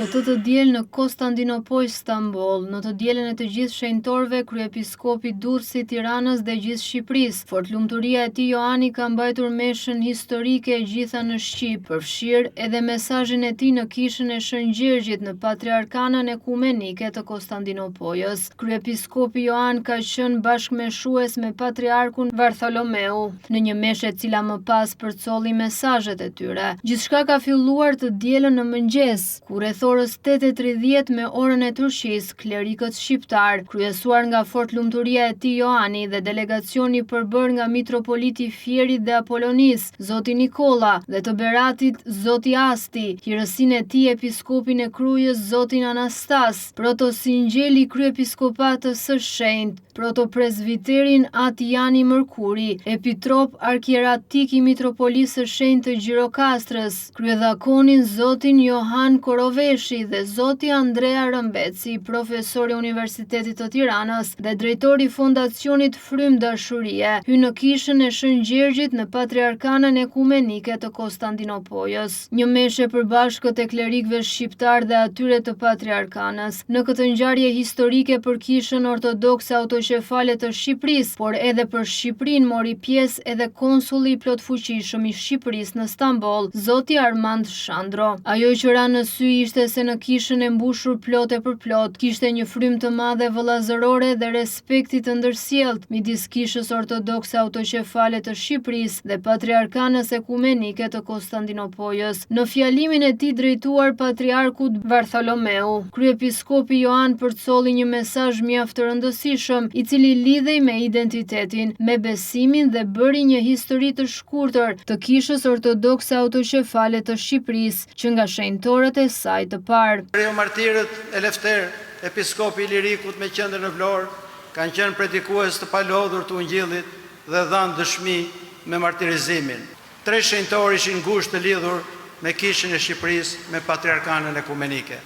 Këtë të diel në Konstantinopol, Stamboll, në të dielën e të gjithë shenjtorëve, kryepiskopi Durrësi i Tiranës dhe gjithë Shqipërisë, fortlumturia e tij Johani ka mbajtur meshën historike e gjitha në Shqip, përfshirë edhe mesazhin e tij në kishën e Shën Gjergjit në Patriarkanën Ekumenike të Konstantinopolës. Kryepiskopi Johan ka qenë bashkëmeshues me Patriarkun Vartholomeu, në një meshë e cila më pas përcolli mesazhet e tyre. Gjithçka ka filluar të dielën në mëngjes, kur rreth orës 8:30 me orën e Turqisë, klerikët shqiptar, kryesuar nga fortlumturia e tij Johani dhe delegacioni përbërë nga mitropoliti Fierit dhe Apolonis, zoti Nikolla, dhe të Beratit, zoti Asti, hirësinë e tij episkopin e Krujës, zotin Anastas, protosingjeli kryepiskopatës së shenjtë, protopresbiterin Atijani Mërkuri, epitrop arkieratik i mitropolisë së shenjtë të Gjirokastrës, kryedhakonin zotin Johan Koroveshi dhe zoti Andrea Rëmbeci, profesor i Universitetit të Tiranës dhe drejtori i Fondacionit Frym Dashurie, hynë në kishën e Shën Gjergjit në Patriarkanën Ekumenike të Konstantinopolës. Një meshë e përbashkët e klerikëve shqiptar dhe atyre të Patriarkanës. Në këtë ngjarje historike për Kishën Ortodokse Autoqefale të Shqipërisë, por edhe për Shqipërinë mori pjesë edhe konsulli i plotfuqishëm i Shqipërisë në Stamboll, zoti Armand Shandro. Ajo që ra në sy ishte se në kishën e mbushur plot e për plot, kishte një frym të madhe vëllazërore dhe respekti të ndërsjellët midis Kishës Ortodokse Autoqefale të Shqipërisë dhe Patriarkanës Ekumenike të Konstantinopolës. Në fjalimin e tij drejtuar Patriarkut Vartholomeu, kryepiskopi Johan përcolli një mesazh mjaft të rëndësishëm, i cili lidhej me identitetin, me besimin dhe bëri një histori të shkurtër të Kishës Ortodokse Autoqefale të Shqipërisë, që nga shenjtorët e saj të parë. Martirët Elefter, episkopi i Lirikut me qendër në Vlorë, kanë qenë predikues të palodhur të Ungjillit dhe dhanë dëshmi me martirizimin. 3 shenjtorë ishin ngushtë të lidhur me Kishën e Shqipërisë me Patriarkanën Ekumenike.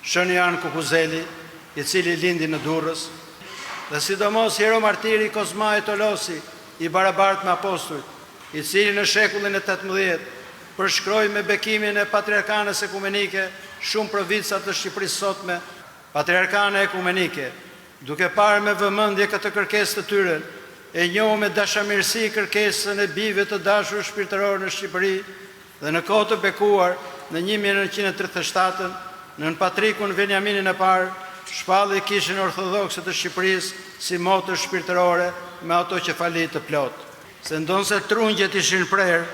Shën Jan Kukuzeli, i cili lindi në Durrës, dhe sidomos Hiero Martiri Kozma Tolosi, i barabartë me apostujt, i cili në shekullin e 18 përshkroi me bekimin e Patriarkanës Ekumenike shumë provinca të Shqipërisë sotme. Patriarkana Ekumenike, duke parë me vëmendje këtë kërkesë të tyre, e njohu me dashamirësi kërkesën e bijve të dashur shpirtëror në Shqipëri dhe në kohë të bekuar në 1937 nën Patrikun Venjaminin e parë shpalli Kishën Ortodokse të Shqipërisë si motër shpirtërore me autoqefali të plotë. Se ndonse trungjet ishin prerë,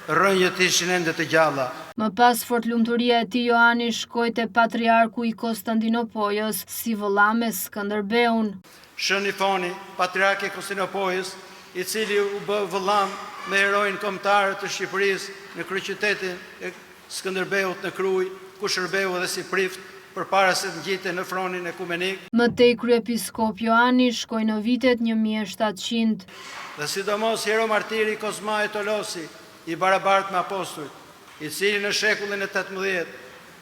rrënjët ishin ende të gjalla. Më pas fortlumturia e tij Johani shkoi te Patriarku i Konstantinopolës, si vëlla me Skënderbeun. Shën Ifoni, Patriarku i Konstantinopolës, i cili u bë vëllam me heroin kombëtar të Shqipërisë në kryeqytetin e Skënderbeut në Krujë, ku shërbeu edhe si prift përpara se të ngjitej në fronin ekumenik. Mëtej kryepiskop Johani shkoi në vitet 1700. Dhe sidomos Hiero Martiri Kozma Tolosi, i barabartë me apostujt, i cili në shekullin e 18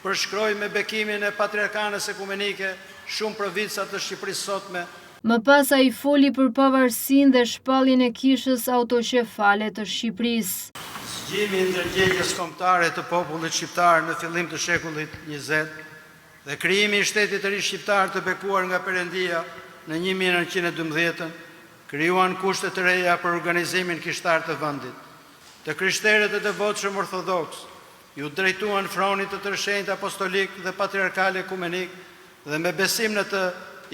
përshkroi me bekimin e Patriarkanës Ekumenike shumë provinca të Shqipërisë sotme. Më pas ai foli për pavarësinë dhe shpalljen e Kishës Autoqefale të Shqipërisë. Zgjimi i ndërgjegjës kombëtare të popullit shqiptar në fillim të shekullit 20 dhe krijimi i shtetit të ri shqiptar të bekuar nga Perëndia në 1912 krijuan kushte të reja për organizimin kishtar të vendit. Të krishterët e devotshëm ortodoks ju drejtuan fronit të tërshenjtë apostolik dhe patriarkal ekumenik dhe me besim në të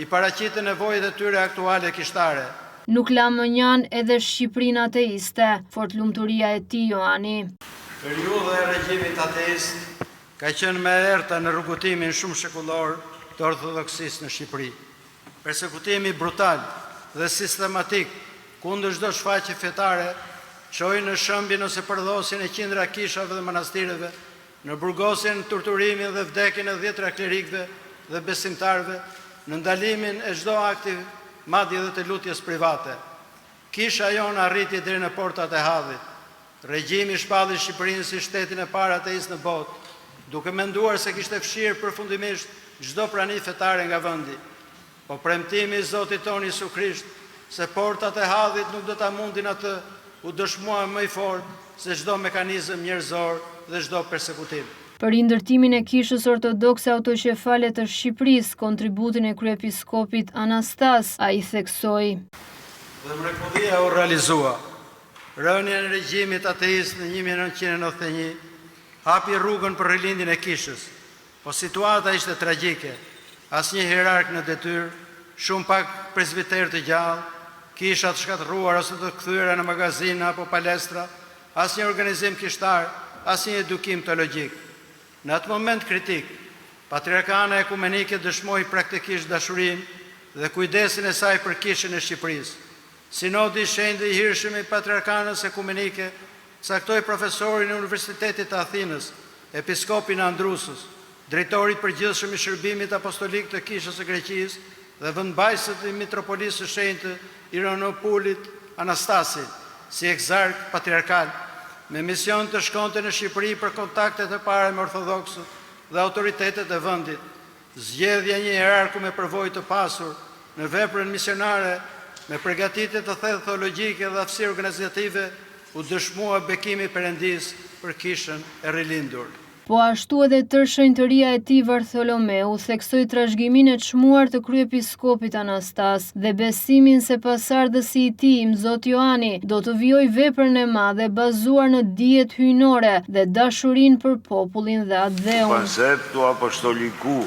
i paraqitën nevojat e tyre aktuale kishtare. Nuk la më njan edhe Shqipërinë ateiste, fortlumturia e tij Johani. Periudha e regjimit ateist ka qenë më e errta në rrugëtimin shumë shekullor të ortodoksisë në Shqipëri. Persekutimi brutal dhe sistematik kundër çdo shfaqje fetare çoi në shëmbjen ose përdhosjen e qindra kishave dhe manastireve, në burgosjen, torturimin dhe vdekjen e 10 klerikëve dhe besimtarëve, në ndalimin e çdo akti, madje edhe të lutjes private. Kisha jonë arriti deri në portat e Hallit. Regjimi shpalli Shqipërinë si shtetin e parë ateist në botë, duke menduar se kishte fshirë përfundimisht çdo prani fetare nga vendi. Po premtimi i Zotit tonë Jezu Krisht se portat e Hallit nuk do ta mundin atë u dëshmua më i fortë se çdo mekanizëm njerëzor dhe çdo persekutim. Për ndërtimin e Kishës Ortodokse Autoqefale të Shqipërisë, kontributin e kryepiskopit Anastas, ai theksoi: Dhe mrekullia u realizua. Rënia në regjimit ateist në 1991 hapi rrugën për rilindjen e Kishës, po situata ishte tragjike. Asnjë hierark në detyrë, shumë pak presbiter të gjallë, kisha të shkatërruar ose të kthyer në magazina apo palestra, asnjë organizim kishtar, asnjë edukim teologjik. Në atë moment kritik, Patriarkana Ekumenike dëshmoi praktikisht dashurinë dhe kujdesin e saj për Kishën e Shqipërisë. Sinodi i shenjtë dhe i hirshëm i Patriarkanës Ekumenike caktoi profesorin e Universitetit të Athinës, episkopin Andrusës, drejtori i përgjithshëm i shërbimit apostolik të Kishës së Greqisë dhe vendmbajësit e mitropolisë së shenjtë Iranopulit Anastasin, si egzark patriarkal, me mision të shkonte në Shqipëri për kontaktet e para me ortodoksët dhe autoritetet e vendit. Zgjedhja një hierarku me përvojë të pasur në veprën misionare, me përgatitje të thellë teologjike dhe aftësi organizative, u dëshmua bekimi i Perëndis për Kishën e rilindur. Po ashtu edhe tërshenjtëria e tij Vartholomeu theksoi trashëgimin e çmuar të kryepiskopit Anastas dhe besimin se pasardhësi i tij, Zot Johani, do të vijojë veprën e madhe bazuar në dijet hyjnore dhe dashurinë për popullin dhe atë dheun. Konceptu apostoliku.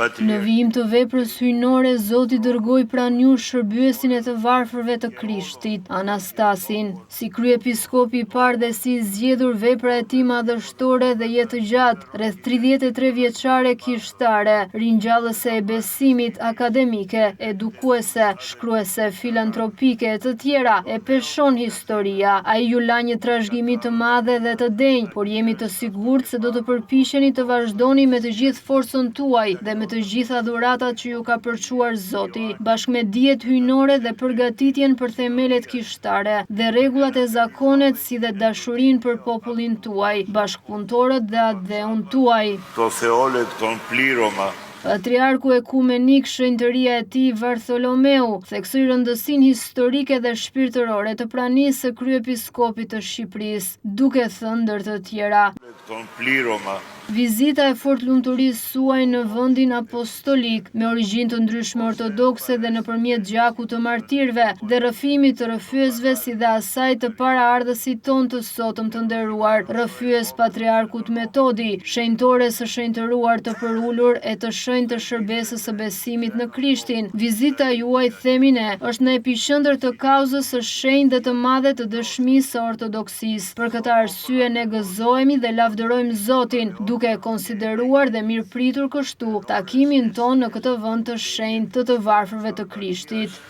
Në vijim të veprës hyjnore, Zoti dërgoi pranë ju shërbyesin e të varfërve të Krishtit, Anastasin, si kryepiskopi i parë dhe si zgjedhur vepra e tij madhështore dhe jetë gjatë, rreth 33 vjeçare kishtare, ringjallëse e besimit, akademike, edukuese, shkruese, filantropike e të tjera, e peshon historia. Ai ju la një trashëgimi të madhe dhe të denjë, por jemi të sigurt se do të përpiqeni të vazhdoni me të gjithë forcën tuaj dhe me të gjitha dhuratat që ju ka përçuar Zoti, bashkë me dijet hyjnore dhe përgatitjen për themelet kishtare dhe rregullat e zakonet, si dhe dashurinë për popullin tuaj, bashkëpunëtorët dhe atë dheun tuaj. To theolet kompliroma. Patriarku Ekumenik, shenjtëria e tij Vartholomeu, theksoi rëndësinë historike dhe shpirtërore të pranisë së kryepiskopit të Shqipërisë, duke thënë ndër të tjera: Kompliroma. Vizita e fortlumturisë suaj në vendin apostolik, me origjinë të ndryshme ortodokse dhe nëpërmjet gjakut të martirëve dhe rrëfimit të rrëfyesve, si dhe asaj të paraardhësit tonë të sotëm të nderuar, rrëfyes patriarkut Metodi, shenjtore së shenjtëruar të përulur e të shenjtë të shërbesës së besimit në Krishtin. Vizita juaj, themi ne, është në epiqendër të kauzës së shenjtë dhe të madhe të dëshmisë së ortodoksisë. Për këtë arsye ne gëzohemi dhe lavdërojmë Zotin, duke konsideruar dhe mirëpritur kështu takimin tonë në këtë vend të shenjtë të varfërve të Krishtit.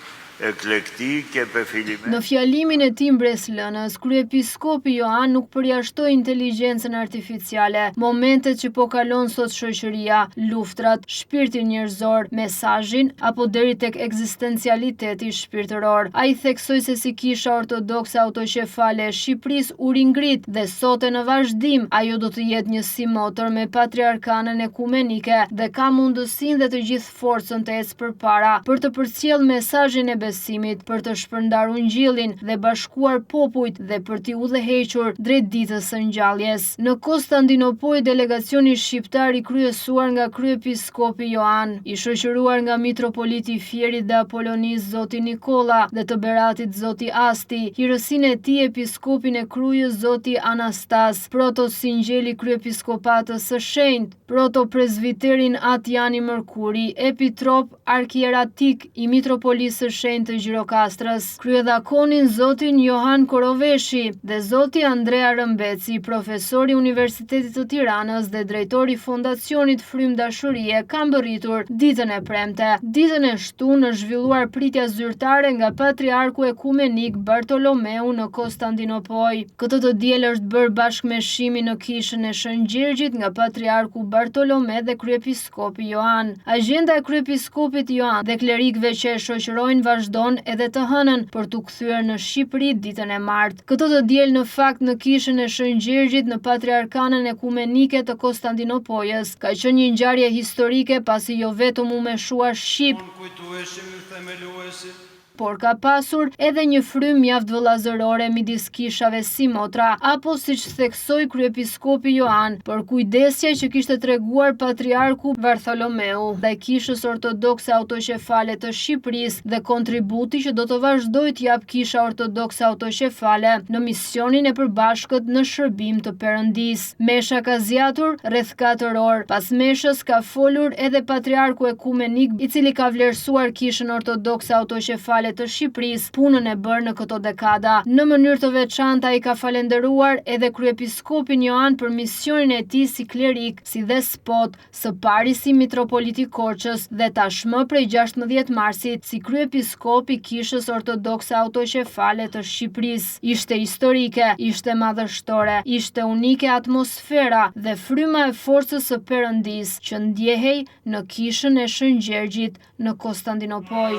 Eklektike pe filime. Në fjalimin e tij mbreslënës, kryepiskopi Joan nuk përjashtoi inteligjencën artificiale, momentet që po kalon sot shoqëria, luftrat, shpirtin njerëzor, mesazhin apo deri tek ekzistencialiteti shpirtëror. Ai theksoi se si Kisha Ortodokse Autoqefale e Shqipërisë u ringrit dhe sot e në vazhdim ajo do të jetë një si motor me Patriarkanën Ekumenike dhe ka mundësinë dhe të gjithë forcën të ecë përpara për të përcjellë mesazhin e besimit, për të shpërndar ungjillin dhe bashkuar popujt dhe për t'i udhëhequr drejt ditës së ngjalljes. Në Konstantinopol, delegacioni shqiptar i kryesuar nga kryepiskopi Joan, i shoqëruar nga mitropoliti i Fierit dhe Apolonis Zoti Nikola dhe të Beratit Zoti Asti, hirësinë e tij episkopin e Krujës Zoti Anastas, protosingjeli kryepiskopatës së shenjtë, protopresbiterin Atjani Mërkuri, epitrop arkieratik i mitropolisë së shenjtë të Gjirokastrës, kryedakonin Zotin Johan Koroveshi dhe Zoti Andrea Rëmbeci, profesori i Universitetit të Tiranës dhe drejtori i Fondacionit Frym Dashurie, kanë bërritur ditën e premte. Ditën e shtunë është zhvilluar pritja zyrtare nga Patriarku Ekumenik Bartolomeu në Konstantinopol. Këtë të diel është bërë bashkë me shimin në kishën e Shën Gjergjit nga Patriarku Bartolome dhe kryepiskopi Joan. Agjenda e kryepiskopit Joan dhe klerikëve që e shoqërojnë vazhdon edhe të hënën për t'u kthyer në Shqipëri ditën e martë. Këtë të diel në fakt në kishën e Shën Gjergjit në Patriarkanën Ekumenike të Konstantinopolis ka qenë një ngjarje historike, pasi jo vetëm u meshua shqip, kujtueshim themeluesit por ka pasur edhe një frym mjaft vëllazërore midis kishave si motra, apo siç theksoi kryepiskopi Joan, për kujdesja që kishte treguar patriarku Bartholomeu ndaj kishës ortodokse autoqefale të Shqipërisë dhe kontributi që do të vazhdojë të jap kisha ortodokse autoqefale në misionin e përbashkët në shërbim të Perëndisë. Mesha ka zgjatur rreth 4 orë. Pas meshës ka folur edhe patriarku ekumenik, i cili ka vlerësuar kishën ortodokse autoqefale të Shqipërisë, punën e bërë në këto dekada. Në mënyrë të veçantë ai ka falendëruar edhe kryepiskopin Joan për misionin e tij si klerik, si despot, së pari si mitropoliti Korçës dhe tashmë prej 16 marsit si kryepiskop i kishës ortodokse autoqefale të Shqipërisë. Ishte historike, ishte madhështore, ishte unike atmosfera dhe fryma e forcës së Perëndisë që ndjehej në kishën e Shën Gjergjit në Konstantinopol.